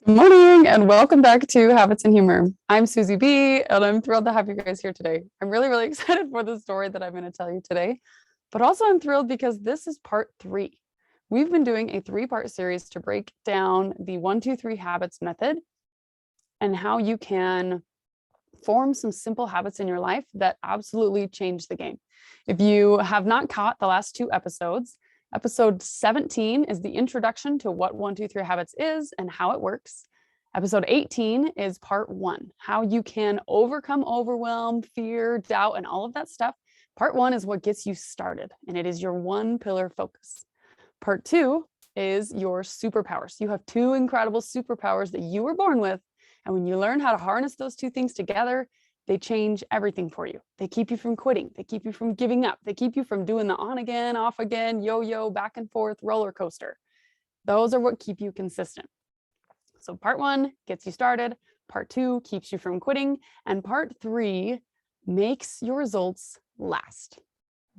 Morning and welcome back to Habits and Humor. I'm Susie B, and I'm thrilled to have you guys here today. I'm really excited for the story that I'm going to tell you today, but also I'm thrilled because this is part 3. We've been doing a 3-part series to break down the 1-2-3 habits method and how you can form some simple habits in your life that absolutely change the game. If you have not caught the last 2 episodes, Episode 17 is the introduction to what 1-2-3 habits is and how it works. Episode 18 is part 1, how you can overcome overwhelm, fear, doubt, and all of that stuff. Part 1 is what gets you started, and it is your 1-pillar focus. Part 2 is your superpowers. You have 2 incredible superpowers that you were born with, and when you learn how to harness those 2 things together, they change everything for you. They keep you from quitting. They keep you from giving up. They keep you from doing the on again, off again, yo-yo, back and forth roller coaster. Those are what keep you consistent. So part 1 gets you started. Part 2 keeps you from quitting. And part 3 makes your results last.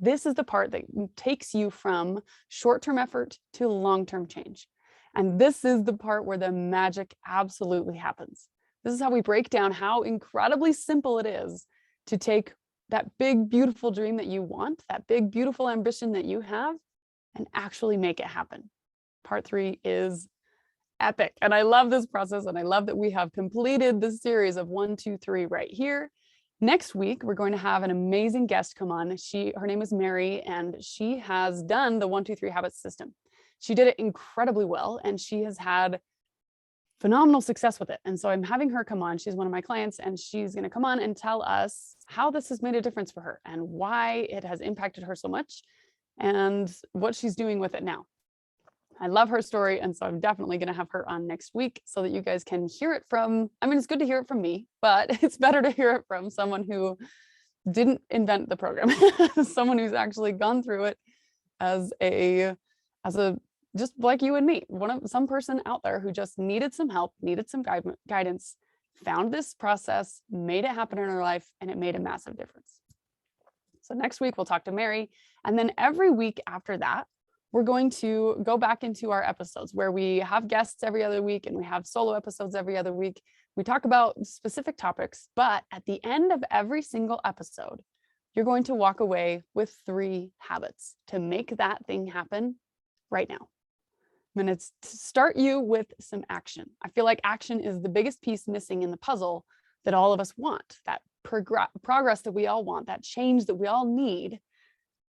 This is the part that takes you from short-term effort to long-term change. And this is the part where the magic absolutely happens. This is how we break down how incredibly simple it is to take that big, beautiful dream that you want, that big, beautiful ambition that you have, and actually make it happen. Part 3 is epic. And I love this process. And I love that we have completed this series of 1, 2, 3 right here. Next week, we're going to have an amazing guest come on. Her name is Mary, and she has done the 1, 2, 3 habits system. She did it incredibly well, and she has had phenomenal success with it. And so I'm having her come on. She's one of my clients, and she's going to come on and tell us how this has made a difference for her and why it has impacted her so much and what she's doing with it now. I love her story. And so I'm definitely going to have her on next week so that you guys can hear it from, I mean, it's good to hear it from me, but it's better to hear it from someone who didn't invent the program, someone who's actually gone through it as a just like you and me, some person out there who just needed some help, needed some guidance, found this process, made it happen in her life, and it made a massive difference. So next week, we'll talk to Mary. And then every week after that, we're going to go back into our episodes where we have guests every other week and we have solo episodes every other week. We talk about specific topics, but at the end of every single episode, you're going to walk away with 3 habits to make that thing happen right now. I'm going to start you with some action. I feel like action is the biggest piece missing in the puzzle that all of us want, that progress that we all want, that change that we all need.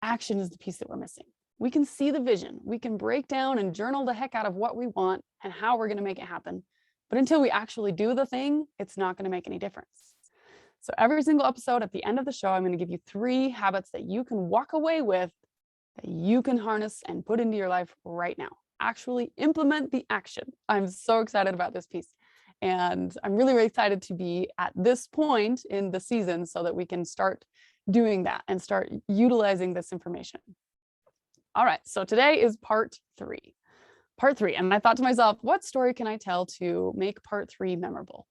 Action is the piece that we're missing. We can see the vision. We can break down and journal the heck out of what we want and how we're going to make it happen. But until we actually do the thing, it's not going to make any difference. So every single episode at the end of the show, I'm going to give you 3 habits that you can walk away with, that you can harness and put into your life right now. Actually implement the action. I'm so excited about this piece. And I'm really excited to be at this point in the season so that we can start doing that and start utilizing this information. All right, so today is part 3. Part 3, and I thought to myself, what story can I tell to make part 3 memorable?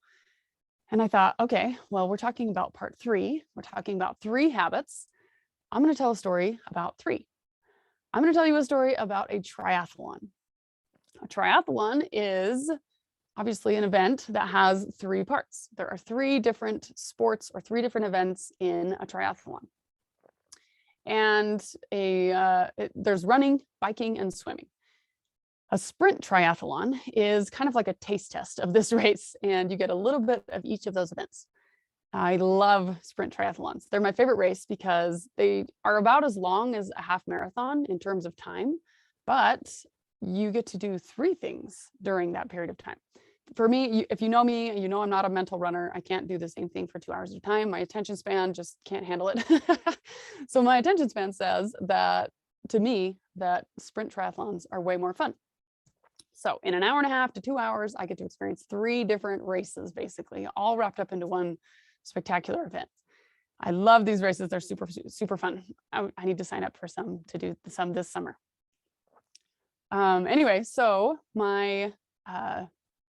And I thought, okay, well, we're talking about part 3. We're talking about 3 habits. I'm going to tell a story about 3. I'm going to tell you a story about a triathlon. A triathlon is obviously an event that has 3 parts. There are 3 different sports or 3 different events in a triathlon. And there's running, biking, and swimming. A sprint triathlon is kind of like a taste test of this race, and you get a little bit of each of those events. I love sprint triathlons. They're my favorite race because they are about as long as a half marathon in terms of time, but you get to do 3 things during that period of time. For me, if you know me, you know I'm not a mental runner. I can't do the same thing for 2 hours at a time. My attention span just can't handle it. So my attention span says that, to me, that sprint triathlons are way more fun. So in an hour and a half to 2 hours, I get to experience 3 different races, basically, all wrapped up into one spectacular event. I love these races. They're super fun. I need to sign up for some to do some this summer. Anyway, so my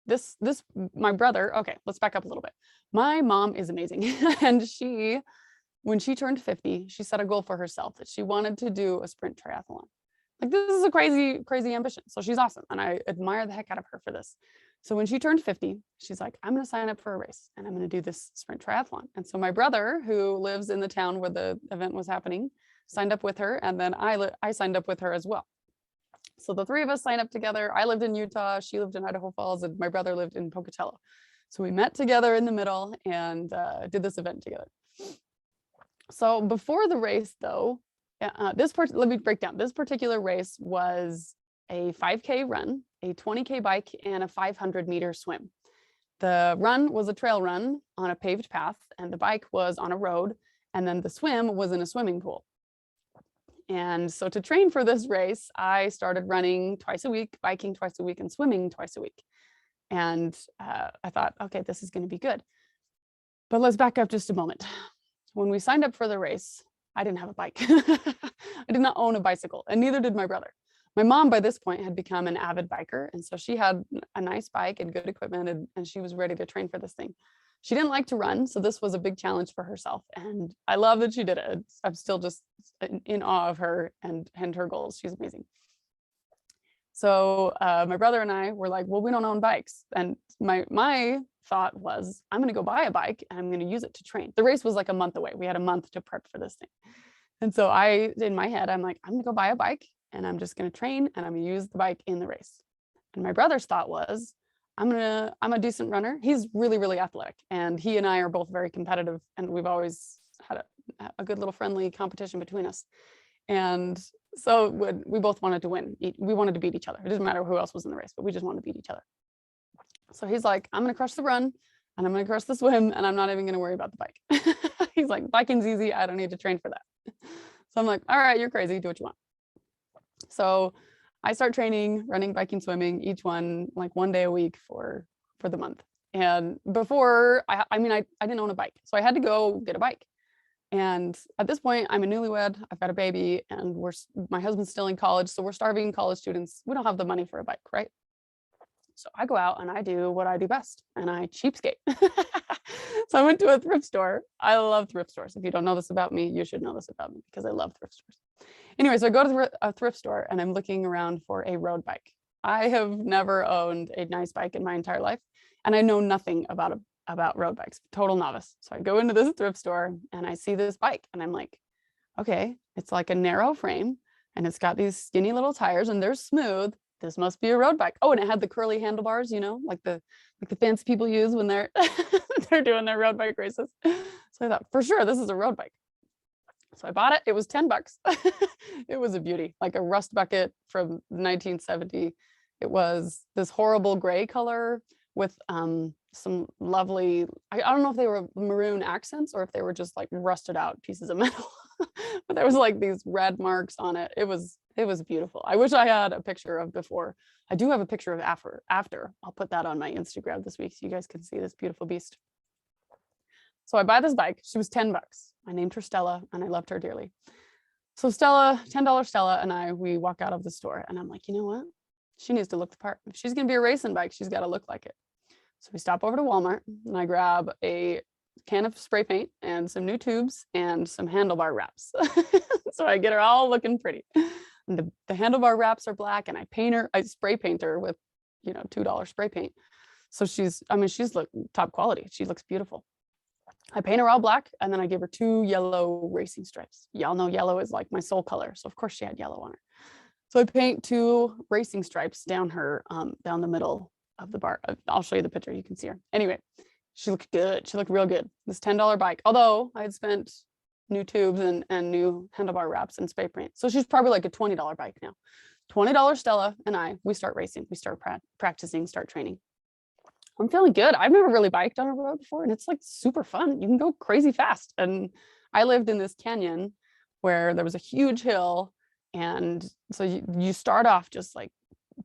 brother, okay, let's back up a little bit. My mom is amazing. And when she turned 50, she set a goal for herself that she wanted to do a sprint triathlon. Like, this is a crazy ambition. So she's awesome. And I admire the heck out of her for this. So when she turned 50, she's like, I'm going to sign up for a race and I'm going to do this sprint triathlon. And so my brother, who lives in the town where the event was happening, signed up with her. And then I signed up with her as well. So the three of us signed up together. I lived in Utah, she lived in Idaho Falls, and my brother lived in Pocatello. So we met together in the middle and did this event together. So before the race, though, let me break down. This particular race was a 5K run, a 20K bike, and a 500-meter swim. The run was a trail run on a paved path, and the bike was on a road, and then the swim was in a swimming pool. And so to train for this race, I started running twice a week, biking twice a week, and swimming twice a week. And I thought, okay, this is going to be good. But let's back up just a moment. When we signed up for the race, I didn't have a bike. I did not own a bicycle, and neither did my brother. My mom, by this point, had become an avid biker, and so she had a nice bike and good equipment, and she was ready to train for this thing. She didn't like to run, so this was a big challenge for herself, and I love that she did it. I'm still just in awe of her and her goals. She's amazing. So my brother and I were like, well, we don't own bikes, and my thought was, I'm going to go buy a bike and I'm going to use it to train. The race was like a month away. We had a month to prep for this thing. And so in my head, I'm like, I'm going to go buy a bike and I'm just going to train and I'm going to use the bike in the race. And my brother's thought was, I'm a decent runner. He's really, really athletic. And he and I are both very competitive. And we've always had a good little friendly competition between us. And so we both wanted to win. We wanted to beat each other. It doesn't matter who else was in the race, but we just wanted to beat each other. So he's like, I'm going to crush the run and I'm going to crush the swim and I'm not even going to worry about the bike. He's like, biking's easy. I don't need to train for that. So I'm like, all right, you're crazy. Do what you want. So I start training, running, biking, swimming, each one like 1 day a week for the month. And before, I didn't own a bike. So I had to go get a bike. And at this point, I'm a newlywed, I've got a baby, and my husband's still in college. So we're starving college students. We don't have the money for a bike, right? So I go out and I do what I do best, and I cheapskate. So I went to a thrift store. I love thrift stores. If you don't know this about me, you should know this about me because I love thrift stores. Anyway, so I go to a thrift store and I'm looking around for a road bike. I have never owned a nice bike in my entire life, and I know nothing about road bikes, total novice. So I go into this thrift store and I see this bike and I'm like, okay, it's like a narrow frame and it's got these skinny little tires and they're smooth. This must be a road bike. Oh, and it had the curly handlebars, like the fancy people use when they're they're doing their road bike races. So I thought, for sure, this is a road bike. So I bought it. It was $10. It was a beauty, like a rust bucket from 1970. It was this horrible gray color with some lovely, I don't know if they were maroon accents or if they were just like rusted out pieces of metal, but there was like these red marks on it. It was beautiful. I wish I had a picture of before. I do have a picture of after. I'll put that on my Instagram this week so you guys can see this beautiful beast. So I buy this bike. She was $10. I named her Stella and I loved her dearly. So Stella, $10 Stella and we walk out of the store and I'm like, you know what? She needs to look the part. If she's going to be a racing bike, she's got to look like it. So we stop over to Walmart and I grab a can of spray paint and some new tubes and some handlebar wraps. So I get her all looking pretty. And the handlebar wraps are black and I spray paint her with, $2 spray paint. So she's top quality. She looks beautiful. I paint her all black and then I give her 2 yellow racing stripes. Y'all know yellow is like my soul color. So of course she had yellow on her. So I paint 2 racing stripes down her, down the middle of the bar. I'll show you the picture. You can see her. Anyway, she looked good. She looked real good. This $10 bike, although I had spent new tubes and new handlebar wraps and spray paint. So she's probably like a $20 bike now. $20 Stella and we start racing. We start practicing, start training. I'm feeling good. I've never really biked on a road before and it's like super fun. You can go crazy fast. And I lived in this canyon where there was a huge hill. And so you start off just like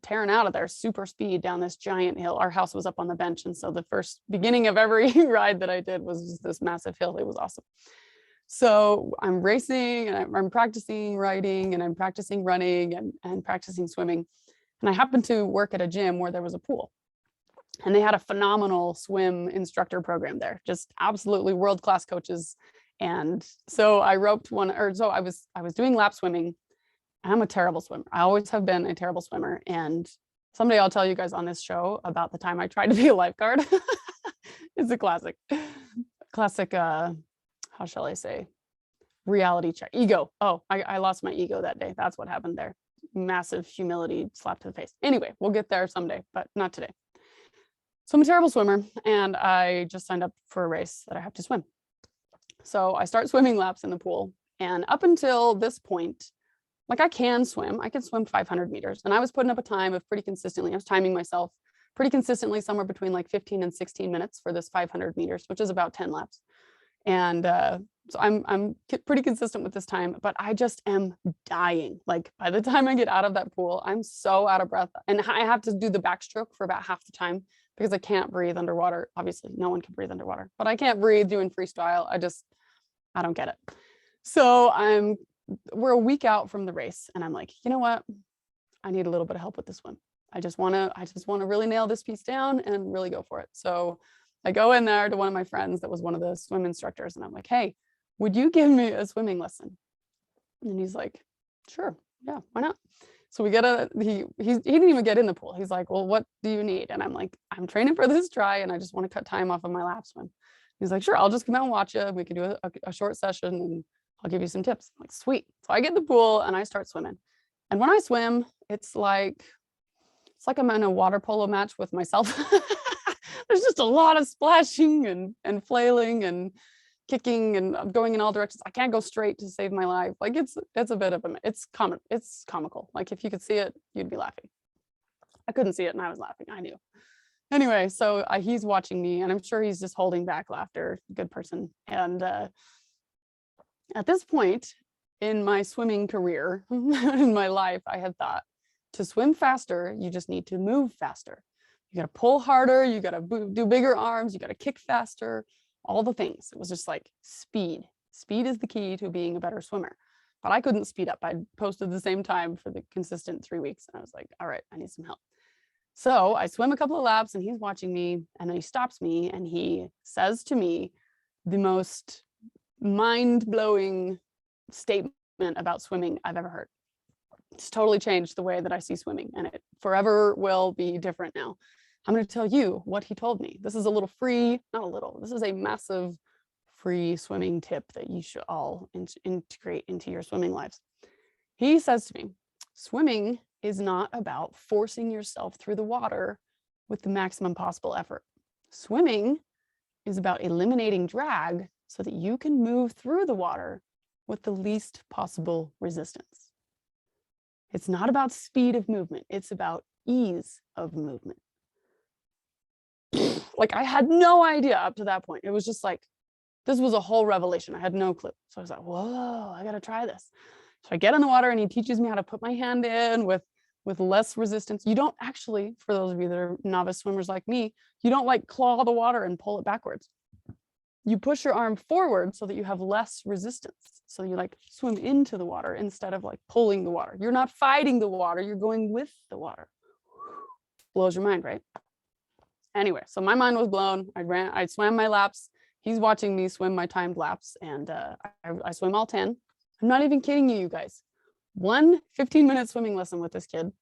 tearing out of there, super speed down this giant hill. Our house was up on the bench. And so the first beginning of every ride that I did was just this massive hill. It was awesome. So I'm racing and I'm practicing riding and I'm practicing running and practicing swimming. And I happened to work at a gym where there was a pool. And they had a phenomenal swim instructor program there, just absolutely world-class coaches. And so I roped I was doing lap swimming. I'm a terrible swimmer. I always have been a terrible swimmer. And Someday I'll tell you guys on this show about the time I tried to be a lifeguard. It's a classic, how shall I say, reality check. Ego. Oh, I lost my ego that day. That's what happened there. Massive humility slap to the face. Anyway, we'll get there someday, but not today. So I'm a terrible swimmer, and I just signed up for a race that I have to swim. So I start swimming laps in the pool, and up until this point, like I can swim 500 meters, and I was putting up a time of pretty consistently. I was timing myself pretty consistently, somewhere between like 15 and 16 minutes for this 500 meters, which is about 10 laps. And so I'm pretty consistent with this time, but I just am dying. Like by the time I get out of that pool, I'm so out of breath, and I have to do the backstroke for about half the time because I can't breathe underwater. Obviously, no one can breathe underwater, but I can't breathe doing freestyle. I don't get it. So we're a week out from the race, and I'm like, you know what? I need a little bit of help with this one. I just want to really nail this piece down and really go for it. So I go in there to one of my friends that was one of the swim instructors, and I'm like, hey, would you give me a swimming lesson? And he's like, sure, yeah, why not? So we get he didn't even get in the pool. He's like, well, what do you need? And I'm like, I'm training for this try, and I just want to cut time off of my lap swim. He's like, sure, I'll just come out and watch you. We can do a short session, and I'll give you some tips. I'm like, sweet. So I get in the pool and I start swimming. And when I swim, it's like I'm in a water polo match with myself. There's just a lot of splashing and flailing and kicking and going in all directions. I can't go straight to save my life. Like it's a bit of it's comical. Like if you could see it, you'd be laughing. I couldn't see it and I was laughing. I knew. Anyway, so he's watching me, and I'm sure he's just holding back laughter. Good person. And at this point in my swimming career, in my life, I had thought to swim faster, you just need to move faster. You got to pull harder. You got to do bigger arms. You got to kick faster, all the things. It was just like speed. Speed is the key to being a better swimmer. But I couldn't speed up. I posted the same time for the consistent 3 weeks. And I was like, all right, I need some help. So I swim a couple of laps, and he's watching me, and then he stops me and he says to me the most mind-blowing statement about swimming I've ever heard. It's totally changed the way that I see swimming, and it forever will be different now. I'm going to tell you what he told me. This is a little free, not a little, this is a massive free swimming tip that you should all integrate into your swimming lives. He says to me, swimming is not about forcing yourself through the water with the maximum possible effort. Swimming is about eliminating drag so that you can move through the water with the least possible resistance. It's not about speed of movement. It's about ease of movement. Like I had no idea up to that point. It was just like, this was a whole revelation. I had no clue. So I was like, whoa, I got to try this. So I get in the water, and he teaches me how to put my hand in with less resistance. You don't actually, for those of you that are novice swimmers like me, you don't like claw the water and pull it backwards. You push your arm forward so that you have less resistance. So you like swim into the water instead of like pulling the water. You're not fighting the water, you're going with the water. Blows your mind, right? Anyway, so my mind was blown. I swam my laps. He's watching me swim my timed laps, and I swim all 10. I'm not even kidding you guys. One 15-minute swimming lesson with this kid,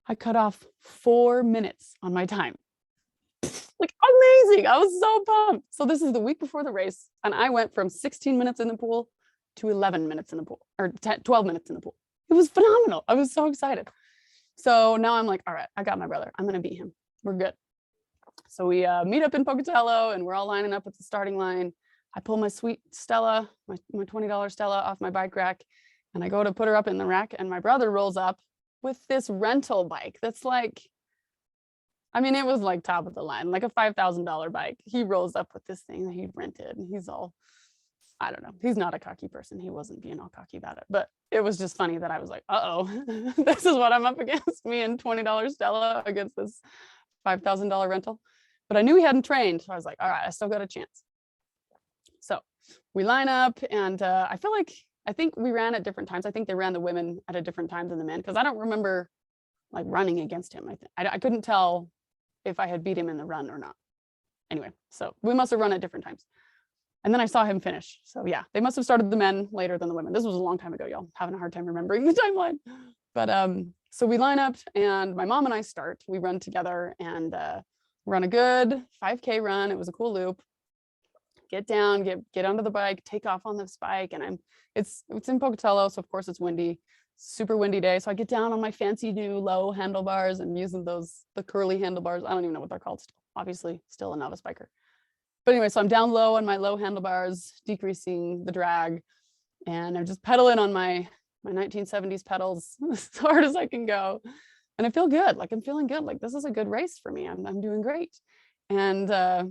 I cut off 4 minutes on my time. Like amazing. I was so pumped. So this is the week before the race, and I went from 16 minutes in the pool to 11 minutes in the pool, or 12 minutes in the pool. It was phenomenal. I was so excited. So now I'm like, all right, I got my brother. I'm going to beat him. We're good. So we meet up in Pocatello, and we're all lining up at the starting line. I pull my sweet Stella, my $20 Stella off my bike rack, and I go to put her up in the rack, and my brother rolls up with this rental bike that's like, I mean, it was like top of the line, like a $5,000 bike. He rolls up with this thing that he rented, and he's all, I don't know. He's not a cocky person. He wasn't being all cocky about it, but it was just funny that I was like, uh-oh, this is what I'm up against, me and $20 Stella against this $5,000 rental. But I knew he hadn't trained, so I was like, all right, I still got a chance. So we line up, and I think we ran at different times. I think they ran the women at a different time than the men, because I don't remember like running against him. I couldn't tell if I had beat him in the run or not. Anyway, so we must have run at different times. And then I saw him finish. So yeah, they must have started the men later than the women. This was a long time ago, y'all. Having a hard time remembering the timeline. But So we line up and my mom and I start. We run together and run a good 5K run. It was a cool loop. Get down, get onto the bike, take off on this bike, and it's in Pocatello, so of course it's windy, super windy day. So I get down on my fancy new low handlebars and using the curly handlebars. I don't even know what they're called. Obviously, still a novice biker. But anyway, so I'm down low on my low handlebars, decreasing the drag, and I'm just pedaling on my 1970s pedals as hard as I can go. And I feel good. Like I'm feeling good. Like this is a good race for me. I'm doing great. And I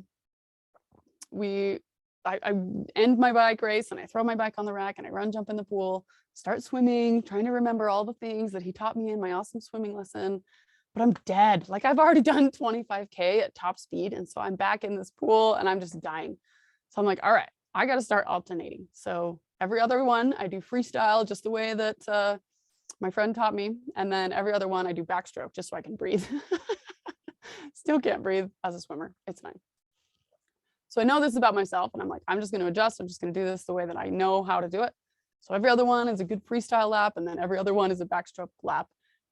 end my bike race and I throw my bike on the rack and I run, jump in the pool, start swimming, trying to remember all the things that he taught me in my awesome swimming lesson. But I'm dead. Like I've already done 25K at top speed. And so I'm back in this pool and I'm just dying. So I'm like, all right, I got to start alternating. So every other one, I do freestyle just the way that my friend taught me. And then every other one, I do backstroke just so I can breathe. Still can't breathe as a swimmer. It's fine. So I know this about myself and I'm like, I'm just going to adjust. I'm just going to do this the way that I know how to do it. So every other one is a good freestyle lap. And then every other one is a backstroke lap.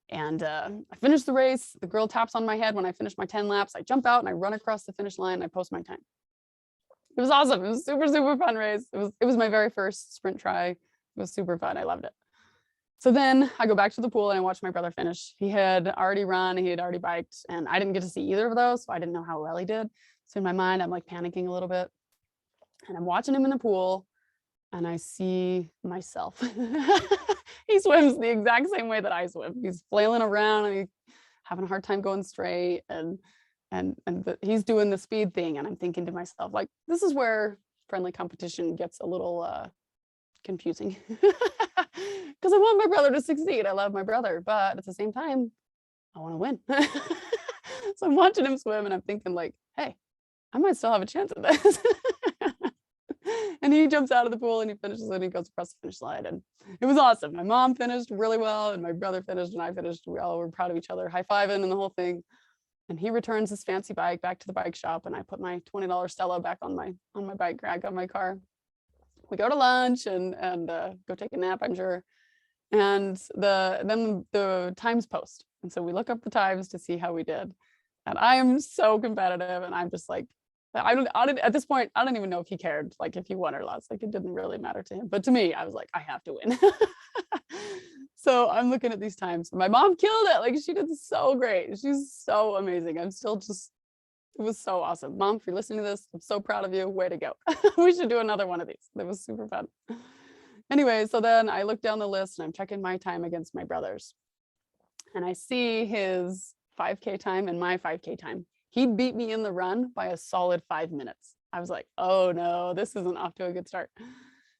And I finish the race. The girl taps on my head when I finish my 10 laps. I jump out and I run across the finish line and I post my time. It was awesome. It was a super, super fun race. It was my very first sprint try. It was super fun. I loved it. So then I go back to the pool and I watch my brother finish. He had already run, he had already biked, and I didn't get to see either of those. So I didn't know how well he did. So in my mind, I'm like panicking a little bit. And I'm watching him in the pool and I see myself. He swims the exact same way that I swim. He's flailing around and he's having a hard time going straight. And he's doing the speed thing. And I'm thinking to myself, like, this is where friendly competition gets a little confusing. Because I want my brother to succeed. I love my brother, but at the same time, I want to win. So I'm watching him swim and I'm thinking like, hey, I might still have a chance at this. And he jumps out of the pool and he finishes and he goes across the finish line. And it was awesome. My mom finished really well and my brother finished and I finished. We all were proud of each other, high-fiving and the whole thing. And he returns his fancy bike back to the bike shop and I put my $20 Stella back on my bike rack on my car. We go to lunch and go take a nap, I'm sure. And then the times post. And so we look up the times to see how we did. And I am so competitive and I'm just like, at this point, I don't even know if he cared, like if he won or lost, like it didn't really matter to him. But to me, I was like, I have to win. So I'm looking at these times. My mom killed it. Like she did so great. She's so amazing. I'm still just, it was so awesome. Mom, if you're listening to this, I'm so proud of you. Way to go. We should do another one of these. That was super fun. Anyway, so then I look down the list and I'm checking my time against my brother's. And I see his 5K time and my 5K time. He beat me in the run by a solid 5 minutes. I was like, oh no, this isn't off to a good start.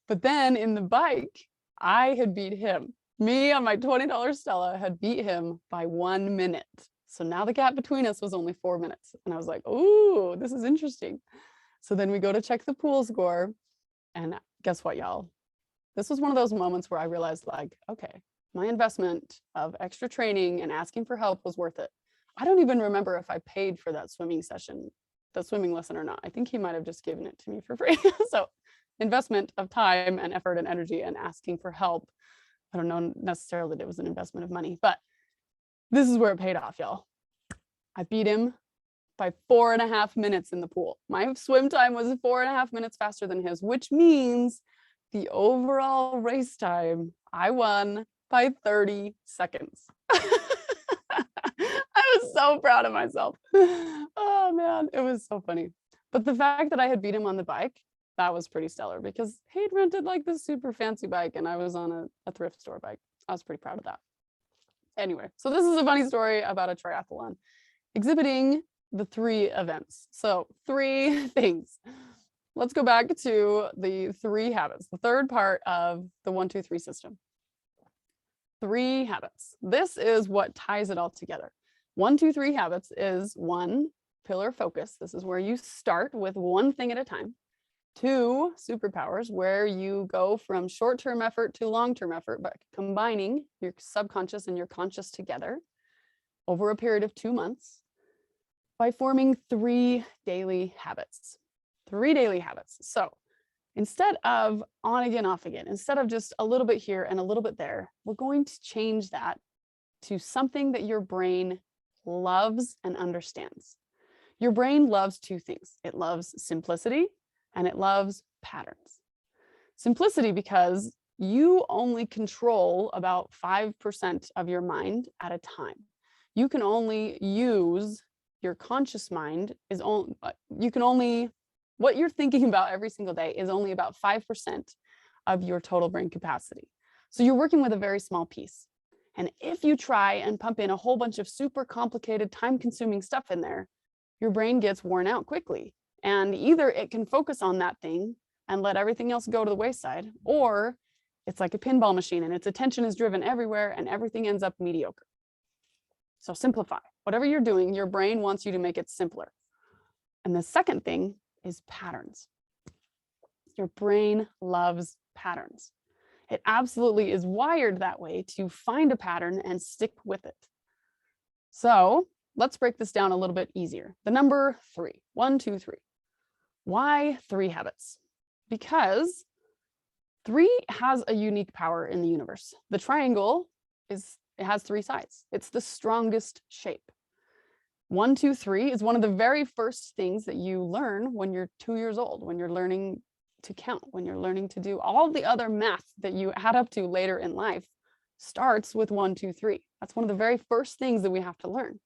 But then in the bike, I had beat him. Me on my $20 Stella had beat him by 1 minute. So now the gap between us was only 4 minutes. And I was like, oh, this is interesting. So then we go to check the pool score. And guess what, y'all? This was one of those moments where I realized like, okay, my investment of extra training and asking for help was worth it. I don't even remember if I paid for that swimming session, that swimming lesson or not. I think he might have just given it to me for free. So investment of time and effort and energy and asking for help. I don't know necessarily that it was an investment of money, but this is where it paid off, y'all. I beat him by 4.5 minutes in the pool. My swim time was 4.5 minutes faster than his, which means the overall race time, I won by 30 seconds. I was so proud of myself. Oh man, it was so funny. But the fact that I had beat him on the bike, that was pretty stellar because he'd rented like this super fancy bike and I was on a thrift store bike. I was pretty proud of that. Anyway, so this is a funny story about a triathlon exhibiting the 3 events. So 3 things. Let's go back to the 3 habits, the third part of the 1, 2, 3 system. 3 habits. This is what ties it all together. 1, 2, 3 habits is 1, pillar focus. This is where you start with one thing at a time. 2, superpowers, where you go from short-term effort to long-term effort, but combining your subconscious and your conscious together over a period of 2 months by forming 3 daily habits. 3 daily habits. So instead of on again, off again, instead of just a little bit here and a little bit there, we're going to change that to something that your brain loves and understands. Your brain loves two things. It loves simplicity and it loves patterns. Simplicity because you only control about 5% of your mind at a time. You can only use your conscious mind is only, what you're thinking about every single day is only about 5% of your total brain capacity. So you're working with a very small piece. And if you try and pump in a whole bunch of super complicated, time-consuming stuff in there, your brain gets worn out quickly. And either it can focus on that thing and let everything else go to the wayside, or it's like a pinball machine and its attention is driven everywhere and everything ends up mediocre. So simplify. Whatever you're doing, your brain wants you to make it simpler. And the second thing is patterns. Your brain loves patterns. It absolutely is wired that way to find a pattern and stick with it. So let's break this down a little bit easier. The number 3, 1, 2, 3. Why 3 habits? Because 3 has a unique power in the universe. The triangle it has 3 sides. It's the strongest shape. 1, 2, 3 is one of the very first things that you learn when you're 2 years old, when you're learning to count, when you're learning to do all the other math that you add up to later in life starts with 1, 2, 3. That's one of the very first things that we have to learn.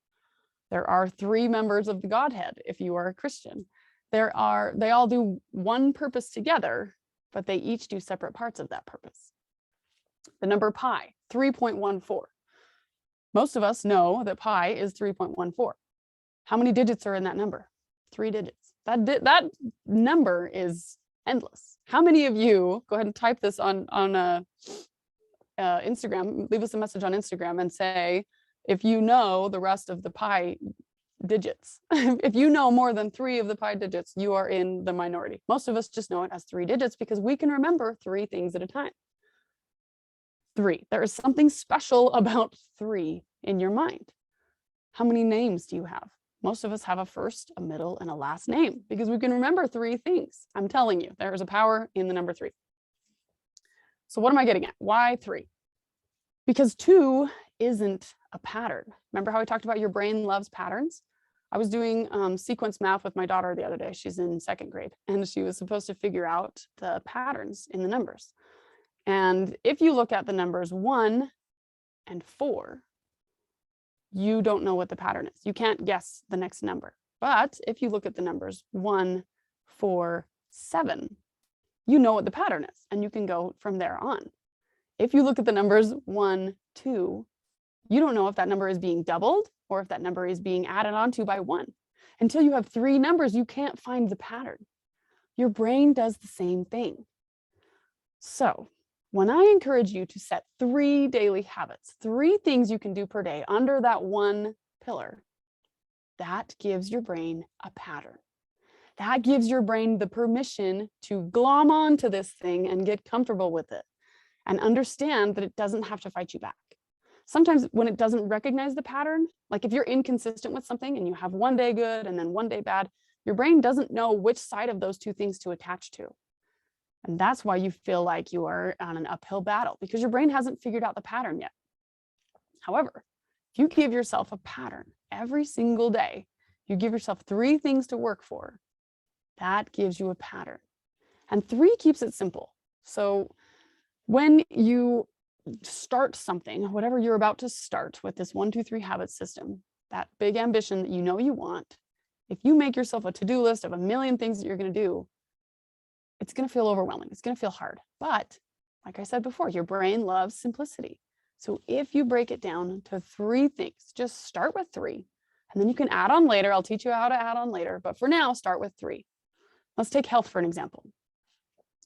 There are 3 members of the Godhead if you are a Christian. They all do one purpose together, but they each do separate parts of that purpose. The number pi, 3.14. Most of us know that pi is 3.14. How many digits are in that number? 3 digits. That number is endless. How many of you, go ahead and type this on Instagram, leave us a message on Instagram and say, if you know the rest of the pi digits, if you know more than 3 of the pi digits, you are in the minority. Most of us just know it as 3 digits because we can remember 3 things at a time. 3, there is something special about 3 in your mind. How many names do you have? Most of us have a first, a middle, and a last name because we can remember 3 things. I'm telling you, there is a power in the number 3. So what am I getting at? Why 3? Because 2 isn't a pattern. Remember how I talked about your brain loves patterns? I was doing sequence math with my daughter the other day. She's in 2nd grade, and she was supposed to figure out the patterns in the numbers. And if you look at the numbers 1 and 4, you don't know what the pattern is. You can't guess the next number. But if you look at the numbers 1, 4, 7, you know what the pattern is, and you can go from there on. If you look at the numbers 1, 2, you don't know if that number is being doubled or if that number is being added onto by 1. Until you have 3 numbers, you can't find the pattern. Your brain does the same thing. So when I encourage you to set 3 daily habits, 3 things you can do per day under that one pillar, that gives your brain a pattern. That gives your brain the permission to glom onto this thing and get comfortable with it and understand that it doesn't have to fight you back. Sometimes when it doesn't recognize the pattern, like if you're inconsistent with something and you have one day good and then one day bad, your brain doesn't know which side of those 2 things to attach to. And that's why you feel like you are on an uphill battle because your brain hasn't figured out the pattern yet. However, if you give yourself a pattern every single day, you give yourself 3 things to work for, that gives you a pattern. And 3 keeps it simple. So when you start something, whatever you're about to start with this 1, 2, 3 habit system, that big ambition that you know you want, if you make yourself a to-do list of a million things that you're going to do, it's going to feel overwhelming. It's going to feel hard. But like I said before, your brain loves simplicity. So if you break it down to 3 things, just start with 3, and then you can add on later. I'll teach you how to add on later. But for now, start with 3. Let's take health for an example.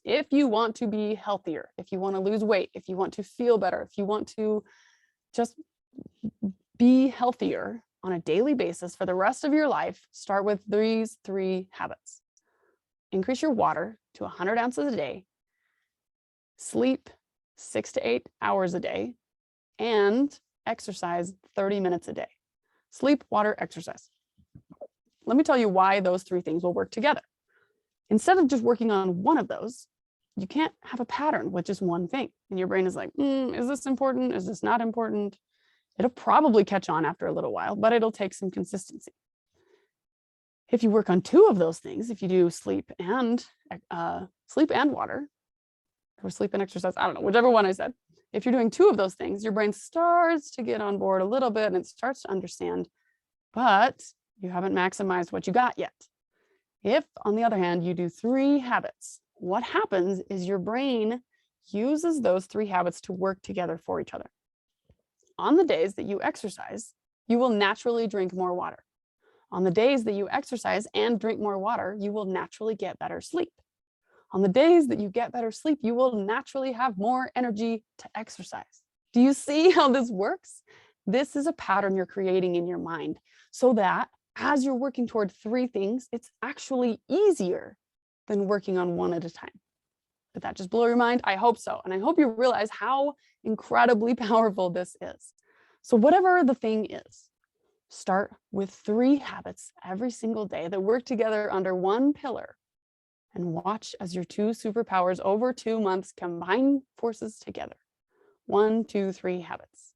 If you want to be healthier, if you want to lose weight, if you want to feel better, if you want to just be healthier on a daily basis for the rest of your life, start with these 3 habits. Increase your water to 100 ounces a day, sleep 6 to 8 hours a day, and exercise 30 minutes a day. Sleep, water, exercise. Let me tell you why those 3 things will work together. Instead of just working on one of those, you can't have a pattern with just one thing. And your brain is like, is this important? Is this not important? It'll probably catch on after a little while, but it'll take some consistency. If you work on two of those things, if you do sleep and water, or sleep and exercise, I don't know, whichever one I said. If you're doing two of those things, your brain starts to get on board a little bit and it starts to understand, but you haven't maximized what you got yet. If, on the other hand, you do 3 habits, what happens is your brain uses those 3 habits to work together for each other. On the days that you exercise, you will naturally drink more water. On the days that you exercise and drink more water, you will naturally get better sleep. On the days that you get better sleep, you will naturally have more energy to exercise. Do you see how this works? This is a pattern you're creating in your mind so that as you're working toward 3 things, it's actually easier than working on one at a time. Did that just blow your mind? I hope so. And I hope you realize how incredibly powerful this is. So whatever the thing is, start with 3 habits every single day that work together under one pillar, and watch as your 2 superpowers over 2 months combine forces together. 1, 2, 3 habits.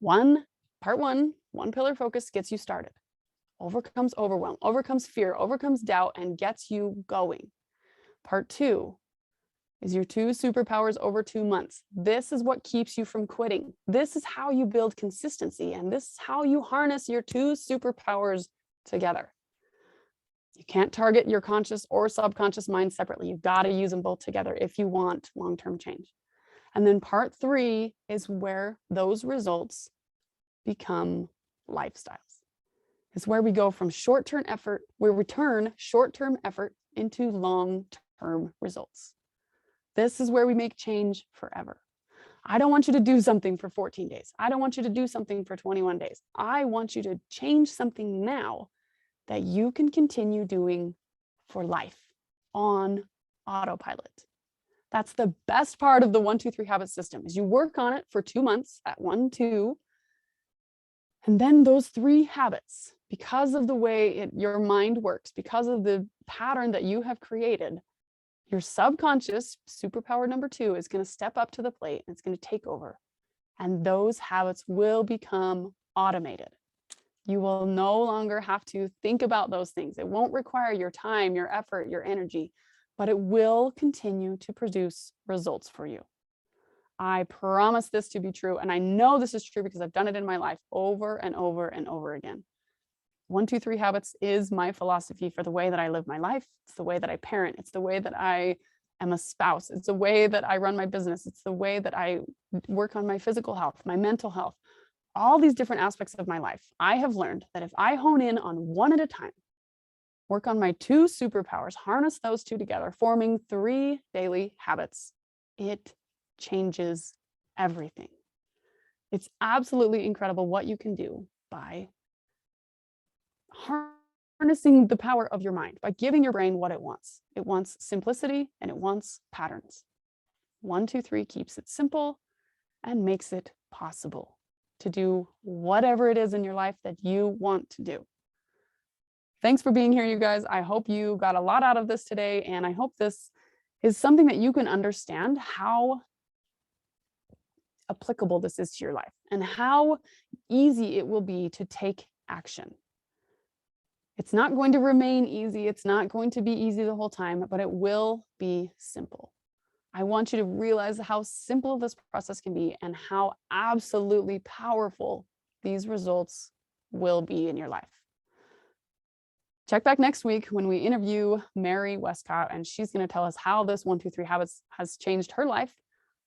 Part 1, one pillar focus gets you started. Overcomes overwhelm, overcomes fear, overcomes doubt, and gets you going. Part 2 is your 2 superpowers over 2 months. This is what keeps you from quitting. This is how you build consistency, and this is how you harness your 2 superpowers together. You can't target your conscious or subconscious mind separately. You've got to use them both together if you want long-term change. And then part 3 is where those results become lifestyles. It's where we go from short-term effort, where we turn short-term effort into long-term results. This is where we make change forever. I don't want you to do something for 14 days. I don't want you to do something for 21 days. I want you to change something now that you can continue doing for life on autopilot. That's the best part of the 1, 2, 3 habit system is you work on it for 2 months at 1, 2, and then those 3 habits, because of the way your mind works, because of the pattern that you have created, your subconscious, superpower number 2, is going to step up to the plate and it's going to take over. And those habits will become automated. You will no longer have to think about those things. It won't require your time, your effort, your energy, but it will continue to produce results for you. I promise this to be true. And I know this is true because I've done it in my life over and over and over again. 1, 2, 3 habits is my philosophy for the way that I live my life. It's the way that I parent. It's the way that I am a spouse. It's the way that I run my business. It's the way that I work on my physical health, my mental health. All these different aspects of my life, I have learned that if I hone in on one at a time, work on my 2 superpowers, harness those 2 together, forming 3 daily habits, it changes everything. It's absolutely incredible what you can do by harnessing the power of your mind, by giving your brain what it wants. It wants simplicity and it wants patterns. 1, 2, 3 keeps it simple and makes it possible to do whatever it is in your life that you want to do. Thanks for being here, you guys. I hope you got a lot out of this today, and I hope this is something that you can understand how applicable this is to your life and how easy it will be to take action. It's not going to remain easy. It's not going to be easy the whole time, but it will be simple. I want you to realize how simple this process can be and how absolutely powerful these results will be in your life. Check back next week when we interview Mary Westcott, and she's going to tell us how this 1, 2, 3 habits has changed her life.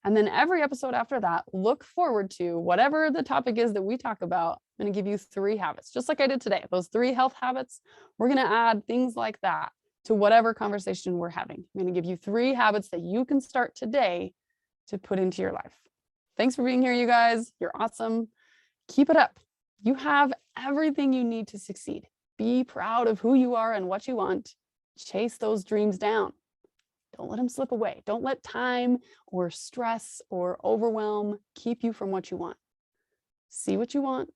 And then every episode after that, look forward to whatever the topic is that we talk about. I'm going to give you 3 habits, just like I did today. Those 3 health habits, we're going to add things like that to whatever conversation we're having. I'm going to give you 3 habits that you can start today to put into your life. Thanks for being here, you guys. You're awesome. Keep it up. You have everything you need to succeed. Be proud of who you are and what you want. Chase those dreams down. Don't let them slip away. Don't let time or stress or overwhelm keep you from what you want. See what you want,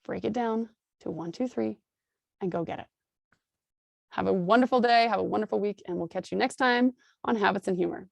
break it down to 1, 2, 3, and go get it. Have a wonderful day. Have a wonderful week, and we'll catch you next time on Habits and Humor.